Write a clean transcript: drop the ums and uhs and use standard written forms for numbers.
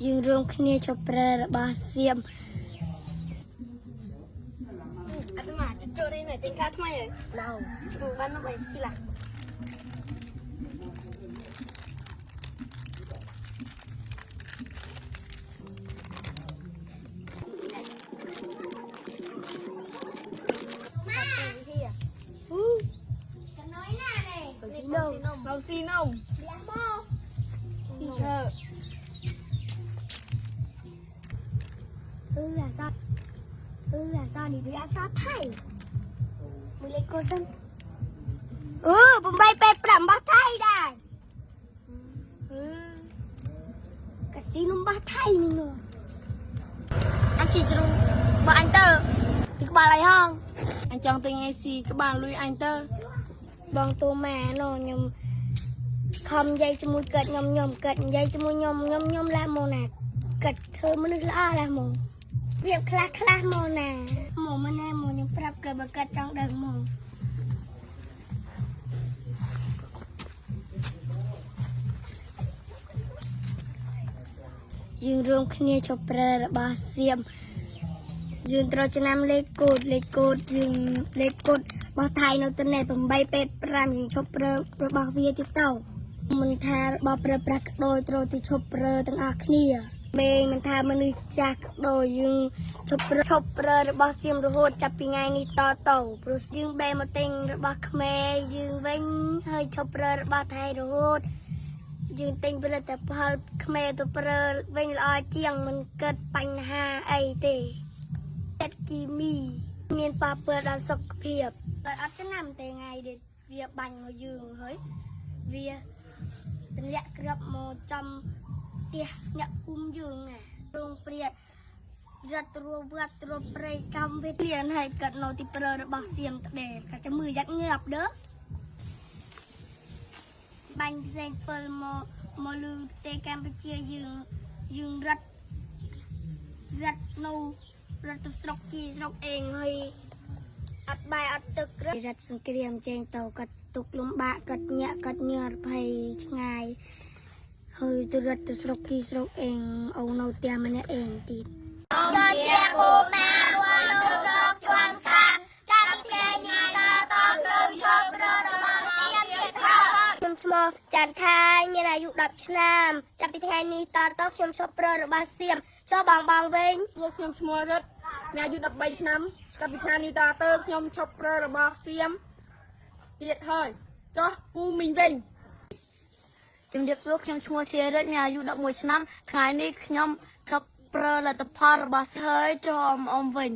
ยืนรวมគ្នាជប់ប្រើរបស់សៀមអាត្មាចូលនេះនៅទាំងការថ្មីហើយដល់បានមកបីស៊ីឡាเราซีนมเลี้ยงโมพี่เธออย่าซอดนี่อย่าซอดไทยมือเล็กก็ซ้ำผมไปปรับบ้าไทยได้กัดซีนมบ้าไทยนี่เนาะอันซีจะรู้บ้าอันเตอร์อีกบ้าอะไรห้องอันจองตัวไงซีกับบ้านลุยอันเตอร์บางตัวแม่เนาะยมคำใหญ่จมูกเกิดยมเกิดใหญ่จมูกยมละโมนาเกิดเธอมันนึกละละโมเรียบคลาโมนาโมมันแน่โมยังปรับเกิดบังเกิดจังเดิมโมยืนรวมគ្នាជប់ប្រើរបស់សៀមยืนត្រូវចំណាំលេខកូដยืนលេខកូដរបស់ថៃនៅទៅណែ885យើងជប់ប្រើរបស់វាទៀតទៅមិនថារបស់ប្រើប្រាស់ក្តោយត្រូវទៅជប់ប្រើទាំងអស់គ្នាមេមិនថាមនុស្សចាស់ក្តោយយើងជប់ប្រើរបស់សៀមរហូតចាប់ពីថ្ងៃនេះតទៅព្រោះយើងបែរមកទិញរបស់ខ្មែរយើងវិញហើយជប់ប្រើរបស់ថៃរហូតយើងទិញផលិតផលខ្មែរទៅប្រើវិញល្អជាងមិនកើតបញ្ហាអីទេចិត្តគីមីមានប៉ះពាល់ដល់សុខភាពតែអត់ចំណាំតែថ្ងៃដែលវាបាញ់មកយើងហើយវាទម្លាក់ក្របមកចំផ្ទះអ្នកភូមិយើងរោងព្រាតរត់រវត្តរត់ព្រៃកម្មវិធីហើយកាត់នៅទីប្រើរបស់សៀមដែរកាត់ចាំមើលយ៉ាត់ងាប់ដើបាញ់ផ្សេងពលមកលឺទេកម្ពុជាយើងរត់នៅរត់ទៅស្រុកគីស្រុកអេងហើយអត់បាយអត់ទឹករត់សង្គ្រាមចេញទៅកាត់ទុកលំបាកកាត់ញាក់កាត់ញើរភ័យឆ្ងាយហើយទៅរត់ទៅស្រុកគីស្រុកអេងអូននៅផ្ទះម្នាក់អេងទៀតដល់ជាគូម៉ារវល់លោកស្រុកជួងសាចាប់ពីញ៉ាតគឺយកប្ររបស់ទៀតខ្ញុំឈ្មោះច័ន្ទថាមានអាយុ10ឆ្នាំចាប់ពីថ្ងៃនេះតទៅខ្ញុំឈប់ប្រើរបស់សៀមចូលបងវិញខ្ញុំឈ្មោះរត់មានអាយុ13ឆ្នាំចាប់ពីថ្ងៃនេះតទៅខ្ញុំឈប់ប្រើរបស់សៀមទៀតហើយចុះពូមីងវិញជំរាបសួរខ្ញុំឈ្មោះជារិទ្ធមានអាយុ11ឆ្នាំថ្ងៃនេះខ្ញុំឈប់ប្រើលទ្ធផលរបស់ហើយចូលអមវិញ